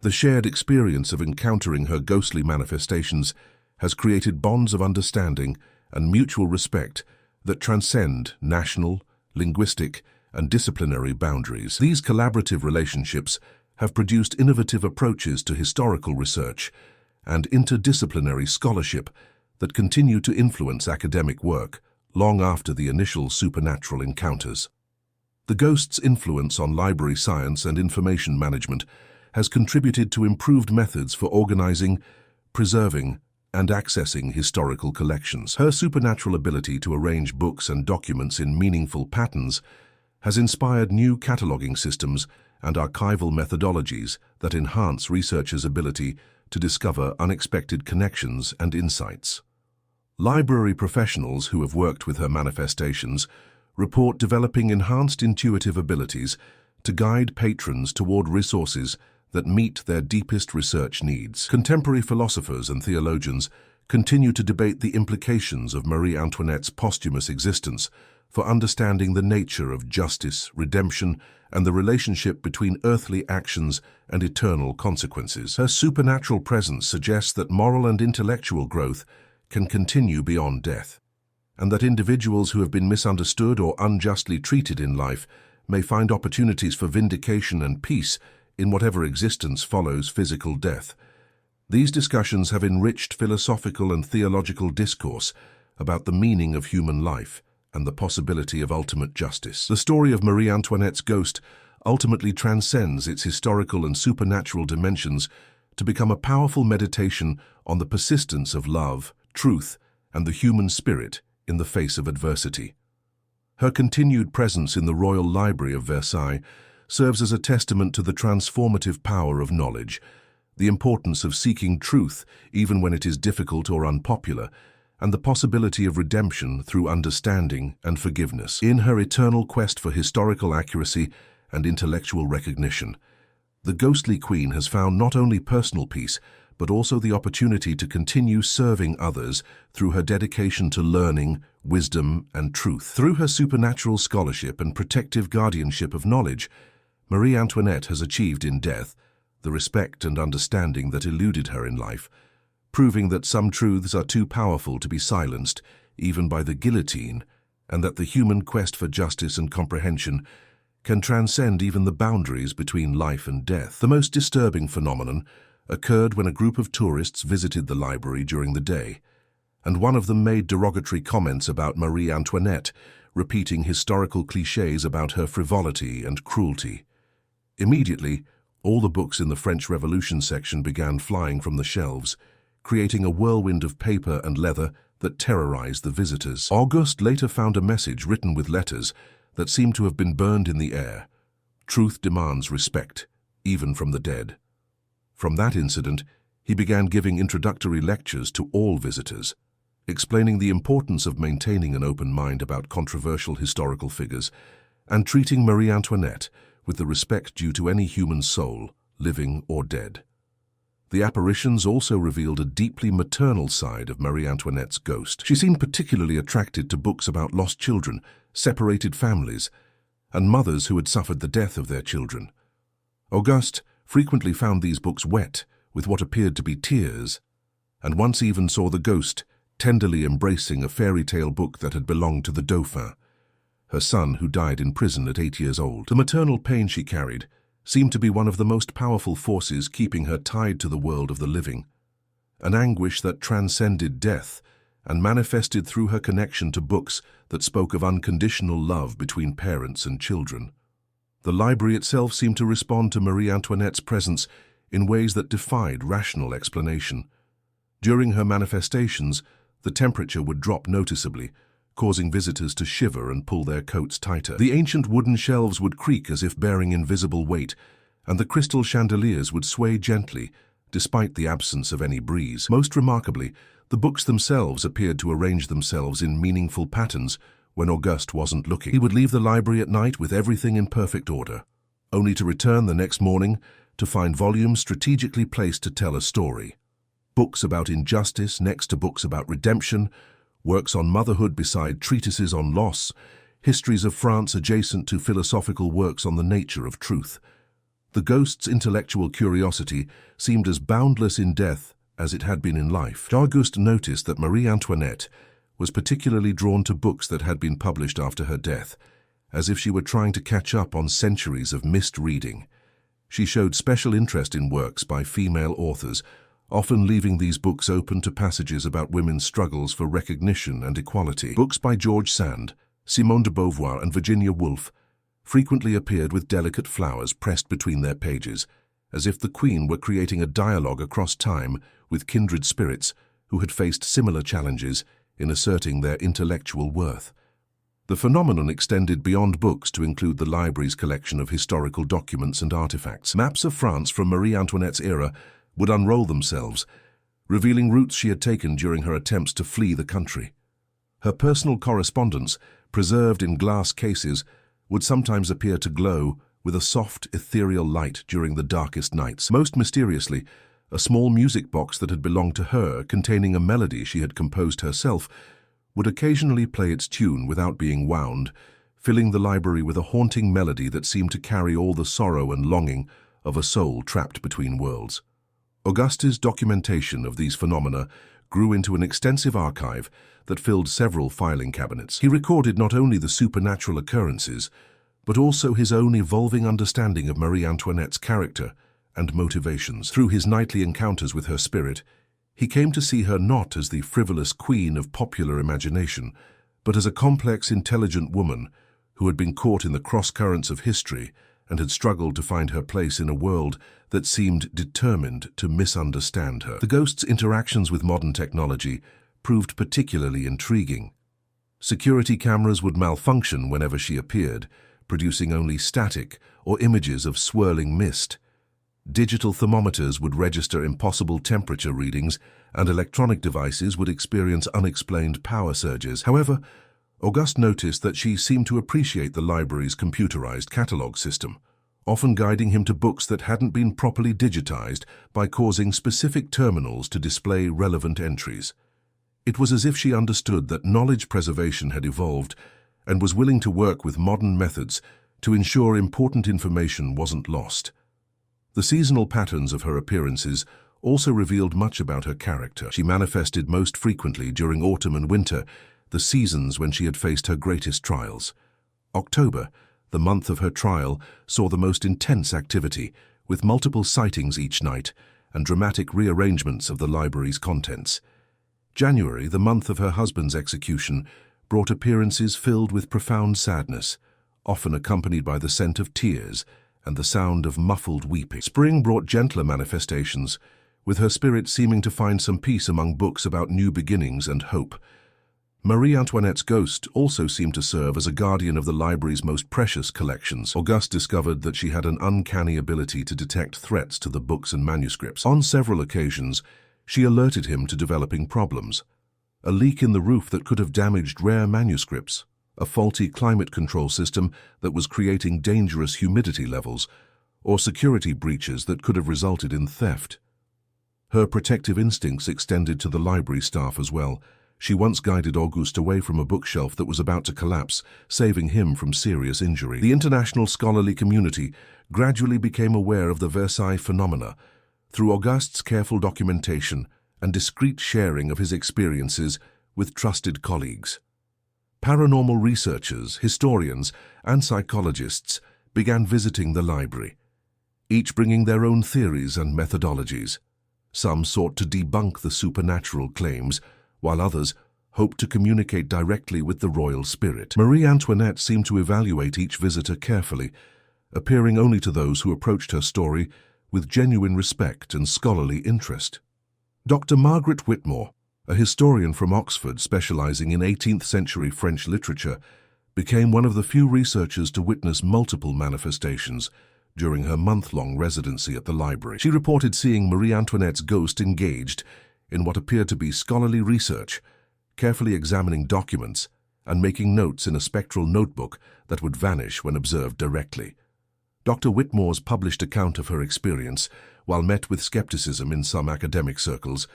The shared experience of encountering her ghostly manifestations has created bonds of understanding and mutual respect that transcend national, linguistic, and disciplinary boundaries. These collaborative relationships have produced innovative approaches to historical research and interdisciplinary scholarship that continue to influence academic work long after the initial supernatural encounters. The ghost's influence on library science and information management has contributed to improved methods for organizing, preserving, and accessing historical collections. Her supernatural ability to arrange books and documents in meaningful patterns has inspired new cataloging systems and archival methodologies that enhance researchers' ability to discover unexpected connections and insights. Library professionals who have worked with her manifestations report developing enhanced intuitive abilities to guide patrons toward resources that meet their deepest research needs. Contemporary philosophers and theologians continue to debate the implications of Marie Antoinette's posthumous existence for understanding the nature of justice, redemption, and the relationship between earthly actions and eternal consequences. Her supernatural presence suggests that moral and intellectual growth can continue beyond death, and that individuals who have been misunderstood or unjustly treated in life may find opportunities for vindication and peace in whatever existence follows physical death. These discussions have enriched philosophical and theological discourse about the meaning of human life and the possibility of ultimate justice. The story of Marie Antoinette's ghost ultimately transcends its historical and supernatural dimensions to become a powerful meditation on the persistence of love, truth, and the human spirit in the face of adversity. Her continued presence in the Royal Library of Versailles serves as a testament to the transformative power of knowledge, the importance of seeking truth even when it is difficult or unpopular, and the possibility of redemption through understanding and forgiveness. In her eternal quest for historical accuracy and intellectual recognition, the ghostly queen has found not only personal peace, but also the opportunity to continue serving others through her dedication to learning, wisdom, and truth. Through her supernatural scholarship and protective guardianship of knowledge, Marie Antoinette has achieved in death the respect and understanding that eluded her in life, proving that some truths are too powerful to be silenced, even by the guillotine, and that the human quest for justice and comprehension can transcend even the boundaries between life and death. The most disturbing phenomenon occurred when a group of tourists visited the library during the day, and one of them made derogatory comments about Marie Antoinette, repeating historical clichés about her frivolity and cruelty. Immediately, all the books in the French Revolution section began flying from the shelves, creating a whirlwind of paper and leather that terrorized the visitors. Auguste later found a message written with letters that seemed to have been burned in the air. Truth demands respect, even from the dead. From that incident, he began giving introductory lectures to all visitors, explaining the importance of maintaining an open mind about controversial historical figures and treating Marie Antoinette with the respect due to any human soul, living or dead. The apparitions also revealed a deeply maternal side of Marie Antoinette's ghost. She seemed particularly attracted to books about lost children, separated families, and mothers who had suffered the death of their children. Auguste frequently found these books wet with what appeared to be tears, and once even saw the ghost tenderly embracing a fairy tale book that had belonged to the Dauphin, her son who died in prison at 8 years old. The maternal pain she carried seemed to be one of the most powerful forces keeping her tied to the world of the living, an anguish that transcended death and manifested through her connection to books that spoke of unconditional love between parents and children. The library itself seemed to respond to Marie Antoinette's presence in ways that defied rational explanation. During her manifestations, the temperature would drop noticeably, causing visitors to shiver and pull their coats tighter. The ancient wooden shelves would creak as if bearing invisible weight, and the crystal chandeliers would sway gently, despite the absence of any breeze. Most remarkably, the books themselves appeared to arrange themselves in meaningful patterns when Auguste wasn't looking. He would leave the library at night with everything in perfect order, only to return the next morning to find volumes strategically placed to tell a story. Books about injustice next to books about redemption, works on motherhood beside treatises on loss, histories of France adjacent to philosophical works on the nature of truth. The ghost's intellectual curiosity seemed as boundless in death as it had been in life. Auguste noticed that Marie Antoinette was particularly drawn to books that had been published after her death, as if she were trying to catch up on centuries of missed reading. She showed special interest in works by female authors, often leaving these books open to passages about women's struggles for recognition and equality. Books by George Sand, Simone de Beauvoir, and Virginia Woolf frequently appeared with delicate flowers pressed between their pages, as if the Queen were creating a dialogue across time with kindred spirits who had faced similar challenges in asserting their intellectual worth. The phenomenon extended beyond books to include the library's collection of historical documents and artifacts. Maps of France from Marie Antoinette's era would unroll themselves, revealing routes she had taken during her attempts to flee the country. Her personal correspondence, preserved in glass cases, would sometimes appear to glow with a soft, ethereal light during the darkest nights. Most mysteriously, a small music box that had belonged to her, containing a melody she had composed herself, would occasionally play its tune without being wound, filling the library with a haunting melody that seemed to carry all the sorrow and longing of a soul trapped between worlds. Auguste's documentation of these phenomena grew into an extensive archive that filled several filing cabinets. He recorded not only the supernatural occurrences, but also his own evolving understanding of Marie Antoinette's character and motivations. Through his nightly encounters with her spirit, he came to see her not as the frivolous queen of popular imagination, but as a complex, intelligent woman who had been caught in the cross-currents of history and had struggled to find her place in a world that seemed determined to misunderstand her. The ghost's interactions with modern technology proved particularly intriguing. Security cameras would malfunction whenever she appeared, producing only static or images of swirling mist. Digital thermometers would register impossible temperature readings, and electronic devices would experience unexplained power surges. However, Auguste noticed that she seemed to appreciate the library's computerized catalog system, often guiding him to books that hadn't been properly digitized by causing specific terminals to display relevant entries. It was as if she understood that knowledge preservation had evolved and was willing to work with modern methods to ensure important information wasn't lost. The seasonal patterns of her appearances also revealed much about her character. She manifested most frequently during autumn and winter, the seasons when she had faced her greatest trials. October, the month of her trial, saw the most intense activity, with multiple sightings each night and dramatic rearrangements of the library's contents. January, the month of her husband's execution, brought appearances filled with profound sadness, often accompanied by the scent of tears and the sound of muffled weeping. Spring brought gentler manifestations, with her spirit seeming to find some peace among books about new beginnings and hope. Marie Antoinette's ghost also seemed to serve as a guardian of the library's most precious collections. Auguste discovered that she had an uncanny ability to detect threats to the books and manuscripts. On several occasions, she alerted him to developing problems. A leak in the roof that could have damaged rare manuscripts, a faulty climate control system that was creating dangerous humidity levels, or security breaches that could have resulted in theft. Her protective instincts extended to the library staff as well. She once guided Auguste away from a bookshelf that was about to collapse, saving him from serious injury. The international scholarly community gradually became aware of the Versailles phenomena through Auguste's careful documentation and discreet sharing of his experiences with trusted colleagues. Paranormal researchers, historians, and psychologists began visiting the library, each bringing their own theories and methodologies. Some sought to debunk the supernatural claims, while others hoped to communicate directly with the royal spirit. Marie Antoinette seemed to evaluate each visitor carefully, appearing only to those who approached her story with genuine respect and scholarly interest. Dr. Margaret Whitmore, a historian from Oxford specializing in 18th century French literature, became one of the few researchers to witness multiple manifestations during her month-long residency at the library. She reported seeing Marie Antoinette's ghost engaged in what appeared to be scholarly research, carefully examining documents and making notes in a spectral notebook that would vanish when observed directly. Dr. Whitmore's published account of her experience, while met with skepticism in some academic circles,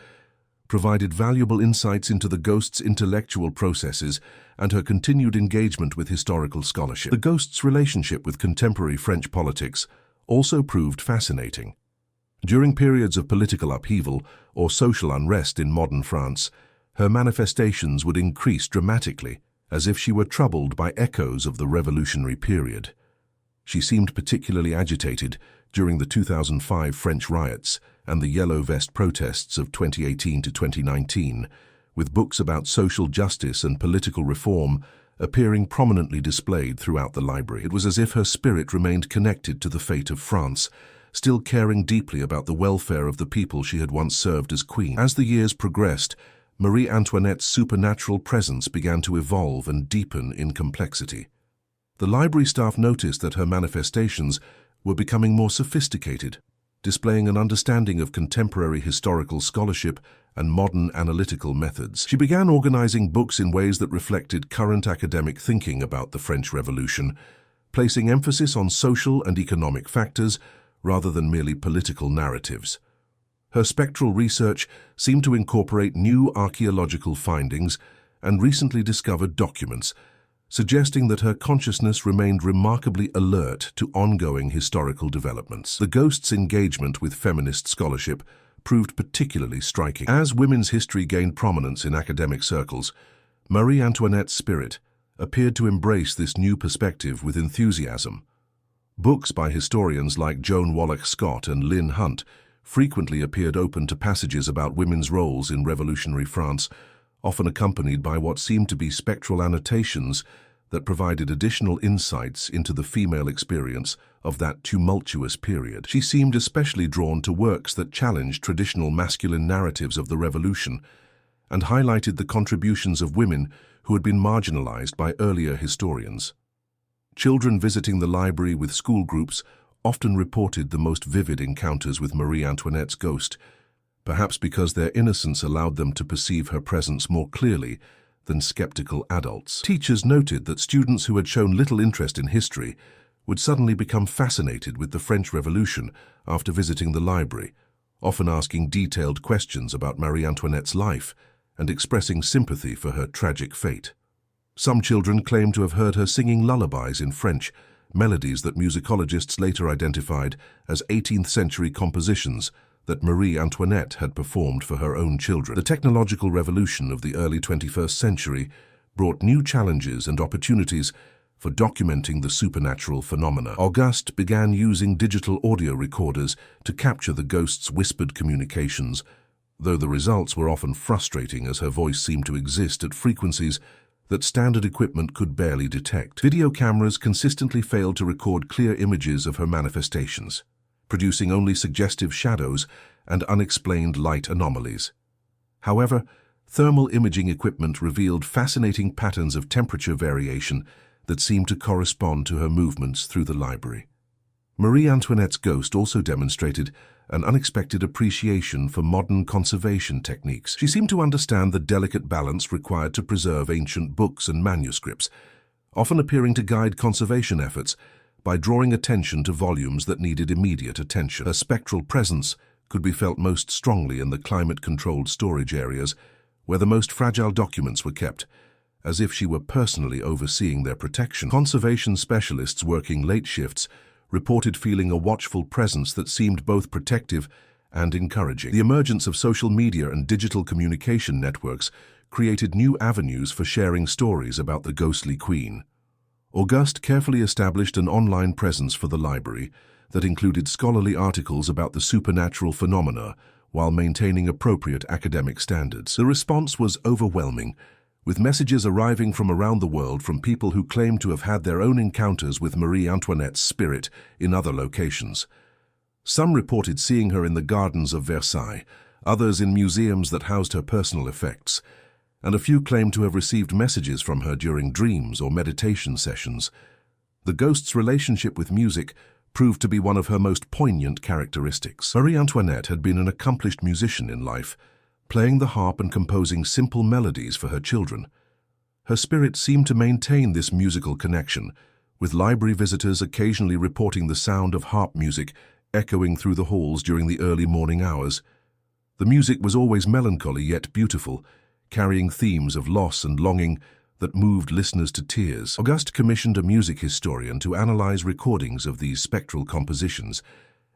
provided valuable insights into the ghost's intellectual processes and her continued engagement with historical scholarship. The ghost's relationship with contemporary French politics also proved fascinating. During periods of political upheaval or social unrest in modern France, her manifestations would increase dramatically, as if she were troubled by echoes of the revolutionary period. She seemed particularly agitated during the 2005 French riots and the Yellow Vest protests of 2018 to 2019, with books about social justice and political reform appearing prominently displayed throughout the library. It was as if her spirit remained connected to the fate of France, still caring deeply about the welfare of the people she had once served as queen. As the years progressed, Marie Antoinette's supernatural presence began to evolve and deepen in complexity. The library staff noticed that her manifestations were becoming more sophisticated, displaying an understanding of contemporary historical scholarship and modern analytical methods. She began organizing books in ways that reflected current academic thinking about the French Revolution, placing emphasis on social and economic factors rather than merely political narratives. Her spectral research seemed to incorporate new archaeological findings and recently discovered documents, suggesting that her consciousness remained remarkably alert to ongoing historical developments. The ghost's engagement with feminist scholarship proved particularly striking. As women's history gained prominence in academic circles, Marie Antoinette's spirit appeared to embrace this new perspective with enthusiasm. Books by historians like Joan Wallach Scott and Lynn Hunt frequently appeared open to passages about women's roles in revolutionary France, often accompanied by what seemed to be spectral annotations that provided additional insights into the female experience of that tumultuous period. She seemed especially drawn to works that challenged traditional masculine narratives of the revolution and highlighted the contributions of women who had been marginalized by earlier historians. Children visiting the library with school groups often reported the most vivid encounters with Marie Antoinette's ghost, perhaps because their innocence allowed them to perceive her presence more clearly than skeptical adults. Teachers noted that students who had shown little interest in history would suddenly become fascinated with the French Revolution after visiting the library, often asking detailed questions about Marie Antoinette's life and expressing sympathy for her tragic fate. Some children claimed to have heard her singing lullabies in French, melodies that musicologists later identified as 18th century compositions that Marie Antoinette had performed for her own children. The technological revolution of the early 21st century brought new challenges and opportunities for documenting the supernatural phenomena. Auguste began using digital audio recorders to capture the ghost's whispered communications, though the results were often frustrating as her voice seemed to exist at frequencies that standard equipment could barely detect. Video cameras consistently failed to record clear images of her manifestations, producing only suggestive shadows and unexplained light anomalies. However, thermal imaging equipment revealed fascinating patterns of temperature variation that seemed to correspond to her movements through the library. Marie Antoinette's ghost also demonstrated an unexpected appreciation for modern conservation techniques. She seemed to understand the delicate balance required to preserve ancient books and manuscripts, often appearing to guide conservation efforts by drawing attention to volumes that needed immediate attention. Her spectral presence could be felt most strongly in the climate-controlled storage areas where the most fragile documents were kept, as if she were personally overseeing their protection. Conservation specialists working late shifts reported feeling a watchful presence that seemed both protective and encouraging. The emergence of social media and digital communication networks created new avenues for sharing stories about the ghostly queen. Auguste carefully established an online presence for the library that included scholarly articles about the supernatural phenomena while maintaining appropriate academic standards. The response was overwhelming, with messages arriving from around the world from people who claimed to have had their own encounters with Marie Antoinette's spirit in other locations. Some reported seeing her in the gardens of Versailles, others in museums that housed her personal effects, and a few claimed to have received messages from her during dreams or meditation sessions. The ghost's relationship with music proved to be one of her most poignant characteristics. Marie Antoinette had been an accomplished musician in life, playing the harp and composing simple melodies for her children. Her spirit seemed to maintain this musical connection, with library visitors occasionally reporting the sound of harp music echoing through the halls during the early morning hours. The music was always melancholy yet beautiful, carrying themes of loss and longing that moved listeners to tears. Auguste commissioned a music historian to analyze recordings of these spectral compositions,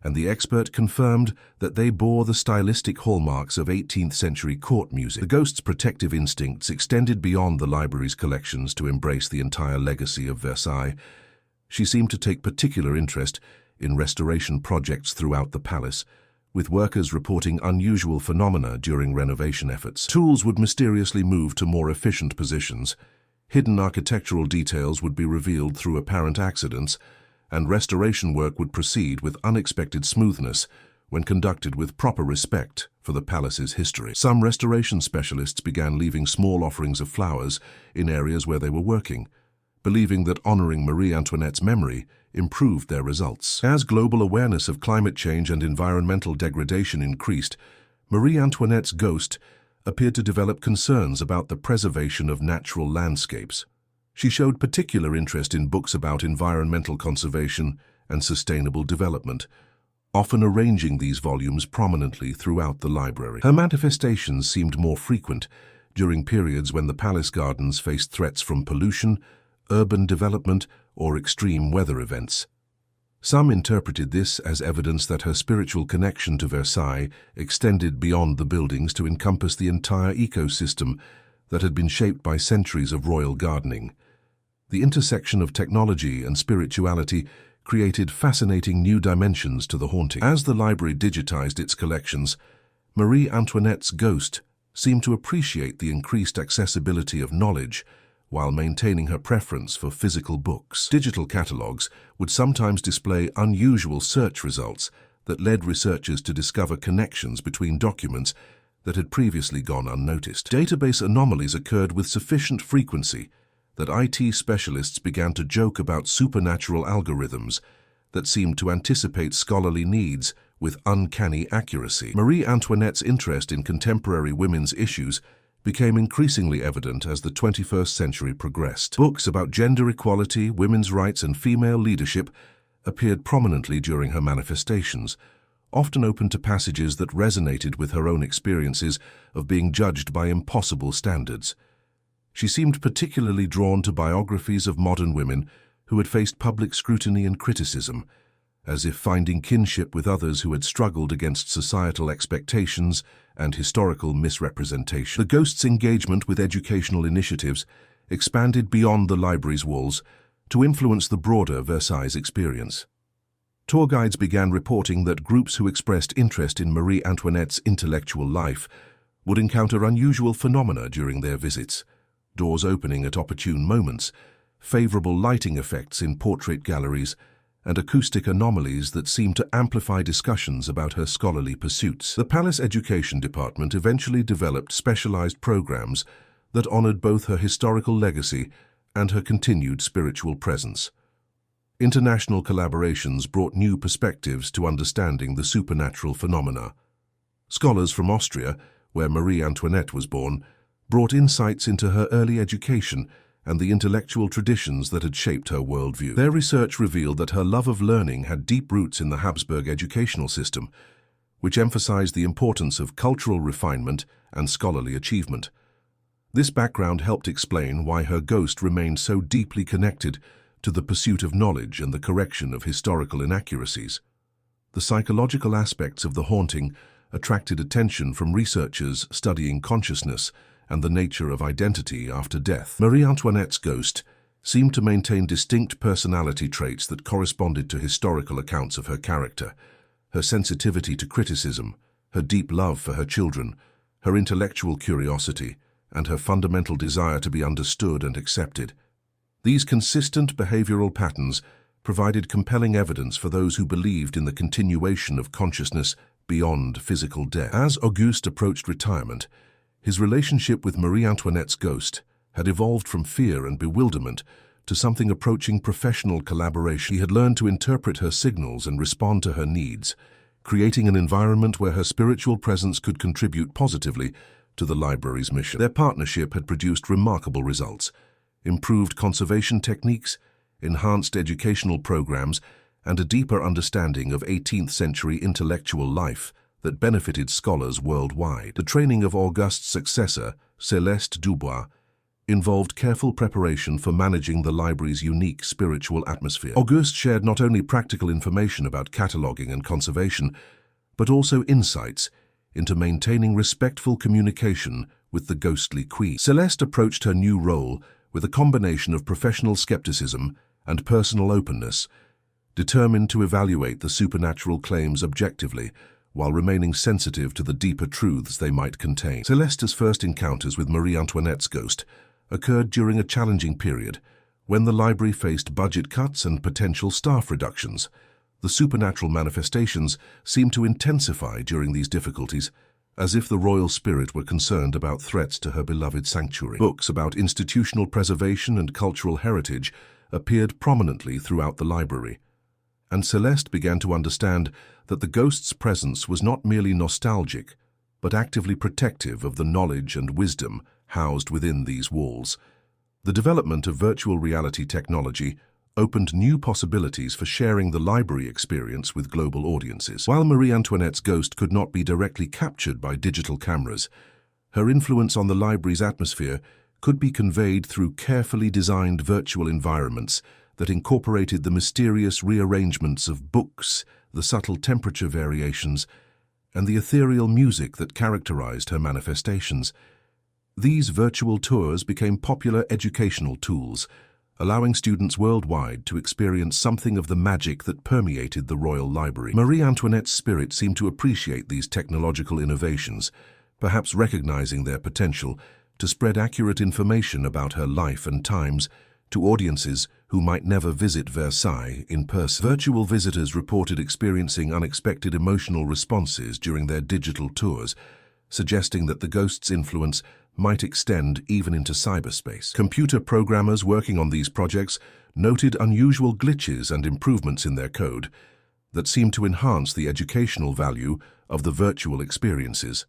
and the expert confirmed that they bore the stylistic hallmarks of 18th-century court music. The ghost's protective instincts extended beyond the library's collections to embrace the entire legacy of Versailles. She seemed to take particular interest in restoration projects throughout the palace, with workers reporting unusual phenomena during renovation efforts. Tools would mysteriously move to more efficient positions, hidden architectural details would be revealed through apparent accidents, and restoration work would proceed with unexpected smoothness when conducted with proper respect for the palace's history. Some restoration specialists began leaving small offerings of flowers in areas where they were working, believing that honoring Marie Antoinette's memory improved their results. As global awareness of climate change and environmental degradation increased, Marie Antoinette's ghost appeared to develop concerns about the preservation of natural landscapes. She showed particular interest in books about environmental conservation and sustainable development, often arranging these volumes prominently throughout the library. Her manifestations seemed more frequent during periods when the palace gardens faced threats from pollution, urban development, or extreme weather events. Some interpreted this as evidence that her spiritual connection to Versailles extended beyond the buildings to encompass the entire ecosystem that had been shaped by centuries of royal gardening. The intersection of technology and spirituality created fascinating new dimensions to the haunting. As the library digitized its collections, Marie Antoinette's ghost seemed to appreciate the increased accessibility of knowledge while maintaining her preference for physical books. Digital catalogues would sometimes display unusual search results that led researchers to discover connections between documents that had previously gone unnoticed. Database anomalies occurred with sufficient frequency that IT specialists began to joke about supernatural algorithms that seemed to anticipate scholarly needs with uncanny accuracy. Marie Antoinette's interest in contemporary women's issues became increasingly evident as the 21st century progressed. Books about gender equality, women's rights, and female leadership appeared prominently during her manifestations, often open to passages that resonated with her own experiences of being judged by impossible standards. She seemed particularly drawn to biographies of modern women who had faced public scrutiny and criticism, as if finding kinship with others who had struggled against societal expectations and historical misrepresentation. The ghost's engagement with educational initiatives expanded beyond the library's walls to influence the broader Versailles experience. Tour guides began reporting that groups who expressed interest in Marie Antoinette's intellectual life would encounter unusual phenomena during their visits, doors opening at opportune moments, favorable lighting effects in portrait galleries, and acoustic anomalies that seemed to amplify discussions about her scholarly pursuits. The Palace Education Department eventually developed specialized programs that honored both her historical legacy and her continued spiritual presence. International collaborations brought new perspectives to understanding the supernatural phenomena. Scholars from Austria, where Marie Antoinette was born, brought insights into her early education and the intellectual traditions that had shaped her worldview. Their research revealed that her love of learning had deep roots in the Habsburg educational system, which emphasized the importance of cultural refinement and scholarly achievement. This background helped explain why her ghost remained so deeply connected to the pursuit of knowledge and the correction of historical inaccuracies. The psychological aspects of the haunting attracted attention from researchers studying consciousness and the nature of identity after death. Marie Antoinette's ghost seemed to maintain distinct personality traits that corresponded to historical accounts of her character: her sensitivity to criticism, her deep love for her children, her intellectual curiosity, and her fundamental desire to be understood and accepted. These consistent behavioral patterns provided compelling evidence for those who believed in the continuation of consciousness beyond physical death. As Auguste approached retirement, his relationship with Marie Antoinette's ghost had evolved from fear and bewilderment to something approaching professional collaboration. He had learned to interpret her signals and respond to her needs, creating an environment where her spiritual presence could contribute positively to the library's mission. Their partnership had produced remarkable results: improved conservation techniques, enhanced educational programs, and a deeper understanding of 18th century intellectual life that benefited scholars worldwide. The training of Auguste's successor, Céleste Dubois, involved careful preparation for managing the library's unique spiritual atmosphere. Auguste shared not only practical information about cataloging and conservation, but also insights into maintaining respectful communication with the ghostly queen. Céleste approached her new role with a combination of professional skepticism and personal openness, determined to evaluate the supernatural claims objectively while remaining sensitive to the deeper truths they might contain. Céleste's first encounters with Marie Antoinette's ghost occurred during a challenging period when the library faced budget cuts and potential staff reductions. The supernatural manifestations seemed to intensify during these difficulties, as if the royal spirit were concerned about threats to her beloved sanctuary. Books about institutional preservation and cultural heritage appeared prominently throughout the library, and Céleste began to understand that the ghost's presence was not merely nostalgic, but actively protective of the knowledge and wisdom housed within these walls. The development of virtual reality technology opened new possibilities for sharing the library experience with global audiences. While Marie Antoinette's ghost could not be directly captured by digital cameras, her influence on the library's atmosphere could be conveyed through carefully designed virtual environments that incorporated the mysterious rearrangements of books, the subtle temperature variations, and the ethereal music that characterized her manifestations. These virtual tours became popular educational tools, allowing students worldwide to experience something of the magic that permeated the Royal Library. Marie Antoinette's spirit seemed to appreciate these technological innovations, perhaps recognizing their potential to spread accurate information about her life and times to audiences who might never visit Versailles in person. Virtual visitors reported experiencing unexpected emotional responses during their digital tours, suggesting that the ghost's influence might extend even into cyberspace. Computer programmers working on these projects noted unusual glitches and improvements in their code that seemed to enhance the educational value of the virtual experiences.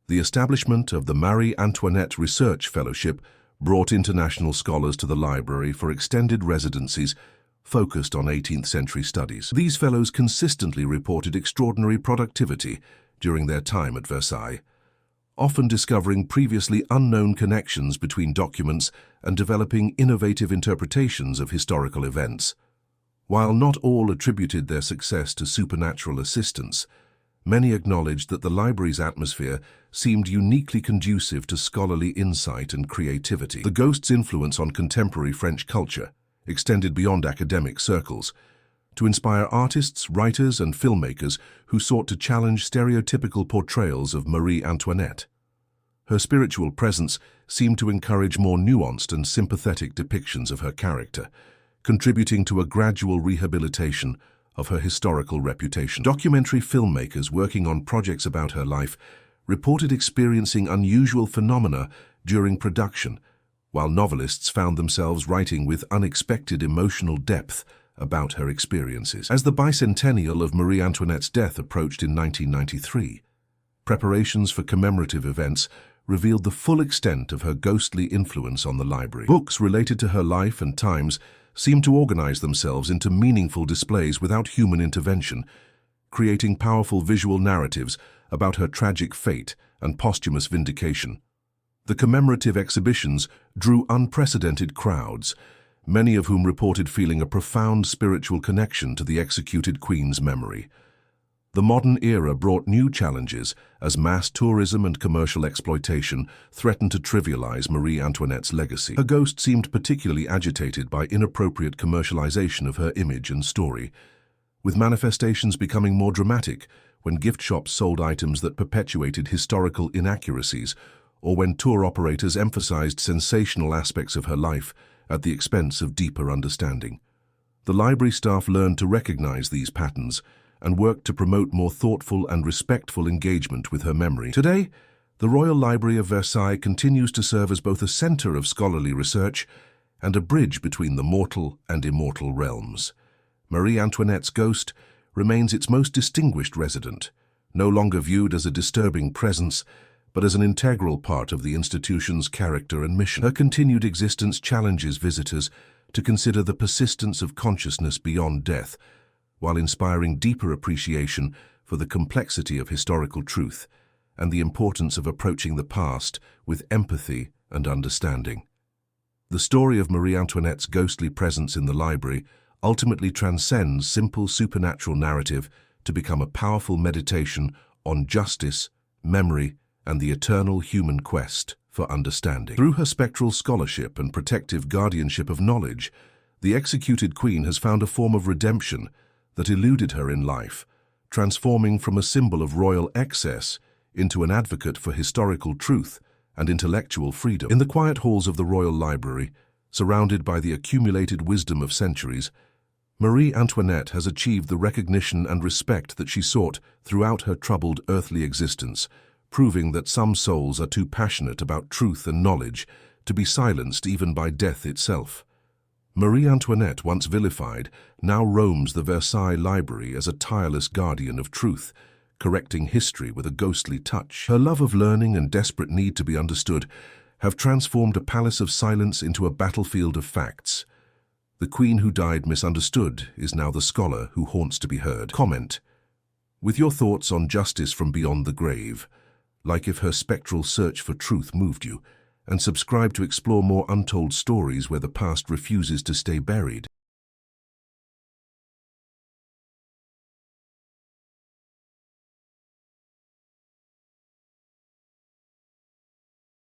The establishment of the Marie Antoinette Research Fellowship brought international scholars to the library for extended residencies focused on 18th century studies. These fellows consistently reported extraordinary productivity during their time at Versailles, often discovering previously unknown connections between documents and developing innovative interpretations of historical events. While not all attributed their success to supernatural assistance, Many acknowledged that the library's atmosphere seemed uniquely conducive to scholarly insight and creativity. The ghost's influence on contemporary French culture extended beyond academic circles, to inspire artists, writers, and filmmakers who sought to challenge stereotypical portrayals of Marie Antoinette. Her spiritual presence seemed to encourage more nuanced and sympathetic depictions of her character, contributing to a gradual rehabilitation of her historical reputation. Documentary filmmakers working on projects about her life reported experiencing unusual phenomena during production, while novelists found themselves writing with unexpected emotional depth about her experiences. As the bicentennial of Marie Antoinette's death approached in 1993, preparations for commemorative events revealed the full extent of her ghostly influence on the library. Books related to her life and times seemed to organize themselves into meaningful displays without human intervention, creating powerful visual narratives about her tragic fate and posthumous vindication. The commemorative exhibitions drew unprecedented crowds, many of whom reported feeling a profound spiritual connection to the executed queen's memory. The modern era brought new challenges as mass tourism and commercial exploitation threatened to trivialize Marie Antoinette's legacy. Her ghost seemed particularly agitated by inappropriate commercialization of her image and story, with manifestations becoming more dramatic when gift shops sold items that perpetuated historical inaccuracies, or when tour operators emphasized sensational aspects of her life at the expense of deeper understanding. The library staff learned to recognize these patterns and worked to promote more thoughtful and respectful engagement with her memory. Today, the Royal Library of Versailles continues to serve as both a center of scholarly research and a bridge between the mortal and immortal realms. Marie Antoinette's ghost remains its most distinguished resident, no longer viewed as a disturbing presence, but as an integral part of the institution's character and mission. Her continued existence challenges visitors to consider the persistence of consciousness beyond death, while inspiring deeper appreciation for the complexity of historical truth and the importance of approaching the past with empathy and understanding. The story of Marie Antoinette's ghostly presence in the library ultimately transcends simple supernatural narrative to become a powerful meditation on justice, memory, and the eternal human quest for understanding. Through her spectral scholarship and protective guardianship of knowledge, the executed queen has found a form of redemption that eluded her in life, transforming from a symbol of royal excess into an advocate for historical truth and intellectual freedom. In the quiet halls of the Royal Library, surrounded by the accumulated wisdom of centuries, Marie Antoinette has achieved the recognition and respect that she sought throughout her troubled earthly existence, proving that some souls are too passionate about truth and knowledge to be silenced even by death itself. Marie Antoinette, once vilified, now roams the Versailles Library as a tireless guardian of truth, correcting history with a ghostly touch. Her love of learning and desperate need to be understood have transformed a palace of silence into a battlefield of facts. The queen who died misunderstood is now the scholar who haunts to be heard. Comment: with your thoughts on justice from beyond the grave, like if her spectral search for truth moved you, and subscribe to explore more untold stories where the past refuses to stay buried.